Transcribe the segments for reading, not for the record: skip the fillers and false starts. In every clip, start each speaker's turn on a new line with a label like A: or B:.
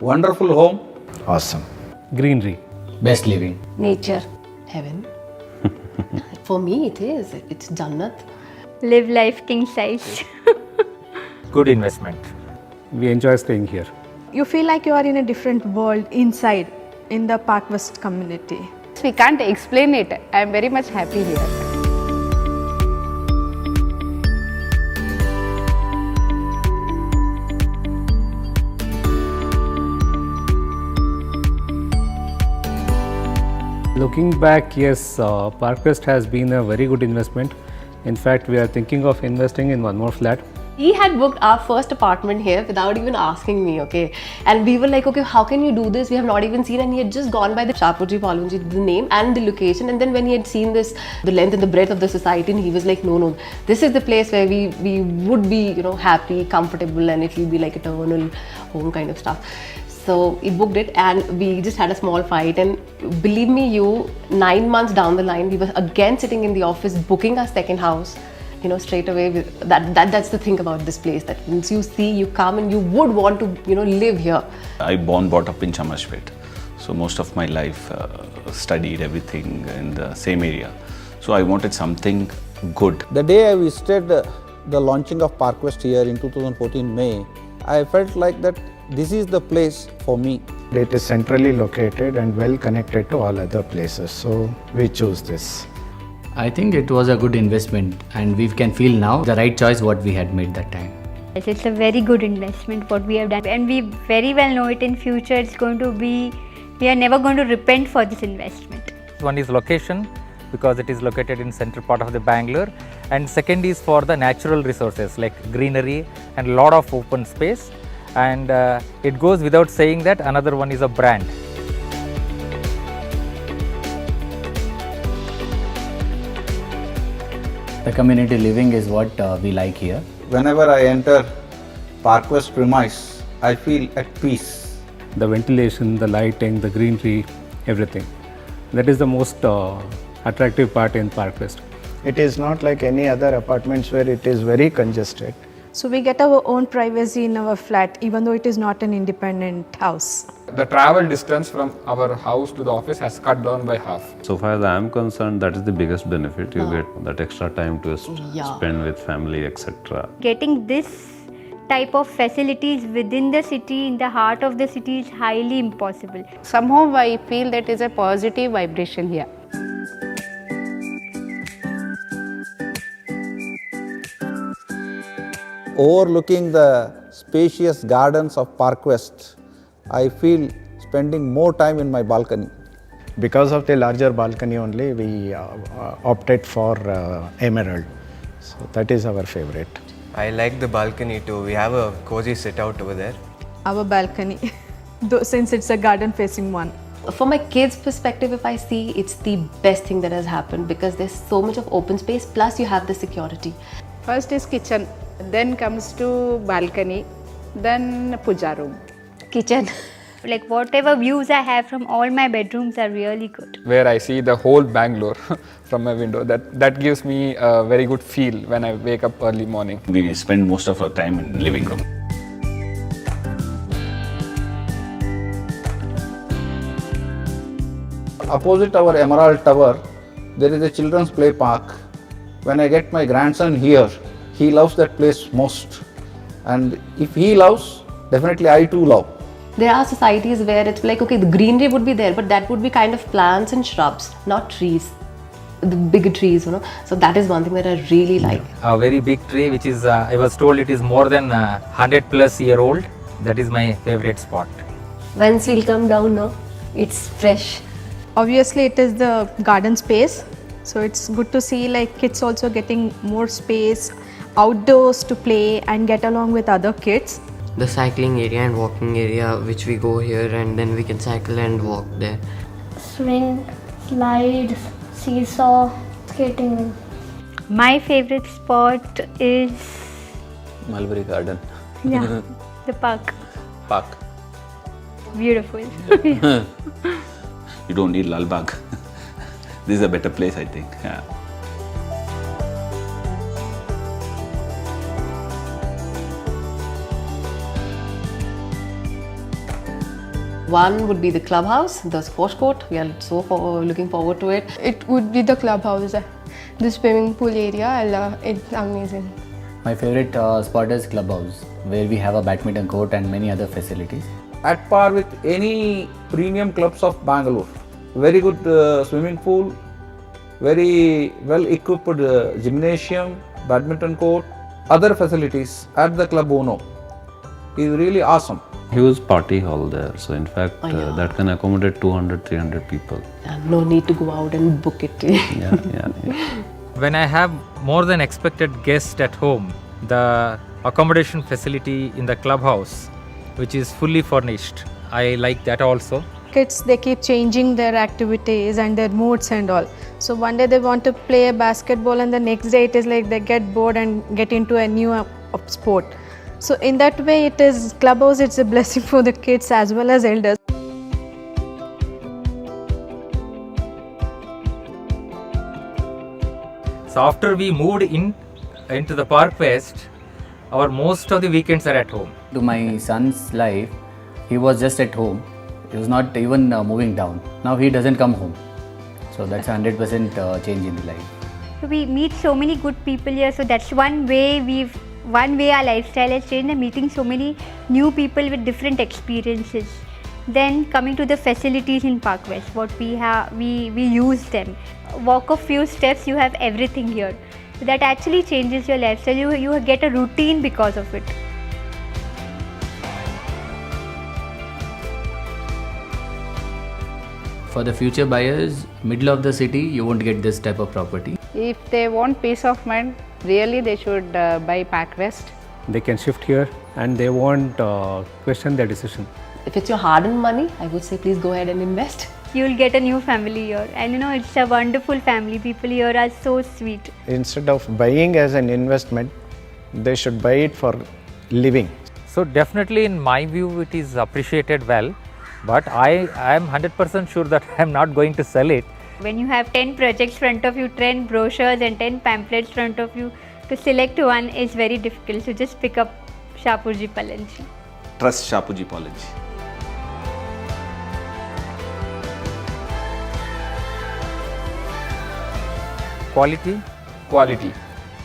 A: Wonderful home.
B: Awesome.
C: Greenery.
D: Best living.
E: Nature. Heaven. For me, it is. It's Jannat.
F: Live life king size.
C: Good investment. We enjoy staying here.
G: You feel like you are in a different world inside in the Park West community.
H: We can't explain it. I am very much happy here.
C: Looking back, yes, Parkwest has been a very good investment. In fact, we are thinking of investing in one more flat.
E: He had booked our first apartment here without even asking me, okay? And we were like, okay, how can you do this? We have not even seen. And he had just gone by the Shahpurji Palunji, the name and the location. And then when he had seen this, the length and the breadth of the society, and he was like, no, this is the place where we would be, happy, comfortable, and it will be like eternal home kind of stuff. So he booked it, and we just had a small fight. And believe me, 9 months down the line, we were again sitting in the office booking our second house. Straight away. That's the thing about this place, that once you see, you come and you would want to, live here.
A: I brought up in Chamarspet. So most of my life studied everything in the same area. So I wanted something good.
I: The day I visited the launching of Parkwest here in 2014 May, I felt like that this is the place for me.
B: It is centrally located and well connected to all other places, so we choose this.
D: I think it was a good investment, and we can feel now the right choice what we had made that time.
F: Yes, it's a very good investment what we have done, and we very well know it in future it's going to be, we are never going to repent for this investment.
C: One is location, because it is located in central part of the Bangalore, and second is for the natural resources like greenery and a lot of open space, and it goes without saying that another one is a brand.
D: The community living is what we like here.
I: Whenever I enter Parkwest premise, I feel at peace.
C: The ventilation, the lighting, the greenery, everything. That is the most attractive part in Parkwest.
B: It is not like any other apartments where it is very congested.
G: So we get our own privacy in our flat, even though it is not an independent house.
J: The travel distance from our house to the office has cut down by half.
K: So far as I am concerned, that is the biggest benefit. You get that extra time to spend with family, etc.
F: Getting this type of facilities within the city, in the heart of the city, is highly impossible.
H: Somehow I feel that is a positive vibration here.
I: Overlooking the spacious gardens of Parkwest, I feel spending more time in my balcony.
B: Because of the larger balcony only, we opted for Emerald. So that is our favorite.
L: I like the balcony too. We have a cozy sit out over there.
G: Our balcony, since it's a garden facing one.
E: From my kids' perspective, if I see, it's the best thing that has happened, because there's so much of open space, plus you have the security.
H: First is kitchen, then comes to balcony, then puja room.
F: Kitchen. Like whatever views I have from all my bedrooms are really good.
J: Where I see the whole Bangalore from my window. That gives me a very good feel when I wake up early morning.
A: We spend most of our time in living room.
I: Opposite our Emerald Tower, there is a children's play park. When I get my grandson here, he loves that place most. And if he loves, definitely I too love.
E: There are societies where it's like, okay, the greenery would be there, but that would be kind of plants and shrubs, not trees. The big trees, So that is one thing that I really like.
C: A very big tree, which is, I was told it is more than 100+ year old. That is my favorite spot.
E: Once we'll come down now, it's fresh.
G: Obviously, it is the garden space. So it's good to see like kids also getting more space outdoors to play and get along with other kids.
L: The cycling area and walking area, which we go here and then we can cycle and walk there.
F: Swing, slides, seesaw, skating. My favorite spot is
A: Mulberry Garden.
F: the park.
A: Park.
F: Beautiful.
A: You don't need Lalbagh. This is a better place, I think. Yeah.
E: One would be the clubhouse, the sports court. We are looking forward to it.
G: It would be the clubhouse, the swimming pool area. It's amazing.
D: My favorite spot is Clubhouse, where we have a badminton court and many other facilities.
I: At par with any premium clubs of Bangalore. Very good swimming pool, very well equipped gymnasium, badminton court, other facilities at the Club Uno is really awesome.
K: Huge party hall there, so in fact that can accommodate 200-300 people.
E: And no need to go out and book it.
K: Yeah.
C: When I have more than expected guests at home, the accommodation facility in the clubhouse, which is fully furnished, I like that also.
G: Kids, they keep changing their activities and their moods and all. So one day they want to play basketball and the next day it is like they get bored and get into a new sport. So in that way it is clubhouse, it's a blessing for the kids as well as elders.
C: So after we moved into the Park West, our most of the weekends are at home.
D: To my son's life, he was just at home. He was not even moving down. Now he doesn't come home. So that's 100% change in the life.
F: We meet so many good people here, so that's one way our lifestyle has changed, and meeting so many new people with different experiences. Then coming to the facilities in Park West, what we have, we use them. Walk a few steps, you have everything here. So that actually changes your lifestyle. You get a routine because of it.
D: For the future buyers, middle of the city, you won't get this type of property.
H: If they want peace of mind, really they should buy Park West.
M: They can shift here and they won't question their decision.
E: If it's your hard-earned money, I would say please go ahead and invest.
F: You'll get a new family here, and it's a wonderful family. People here are so sweet.
B: Instead of buying as an investment, they should buy it for living.
C: So definitely in my view it is appreciated well, but I am 100% sure that I am not going to sell it.
F: When you have 10 projects front of you, 10 brochures and 10 pamphlets front of you, to select one is very difficult. So just pick up Shapoorji Pallonji.
A: Trust Shapoorji Pallonji.
C: Quality.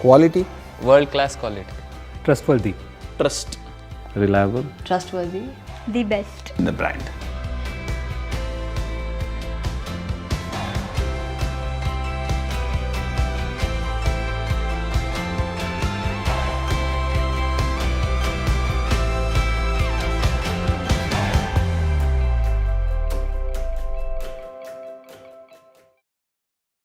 I: Quality.
J: World-class quality.
M: Trustworthy.
J: Trust.
K: Reliable.
E: Trustworthy.
F: The best.
A: The brand.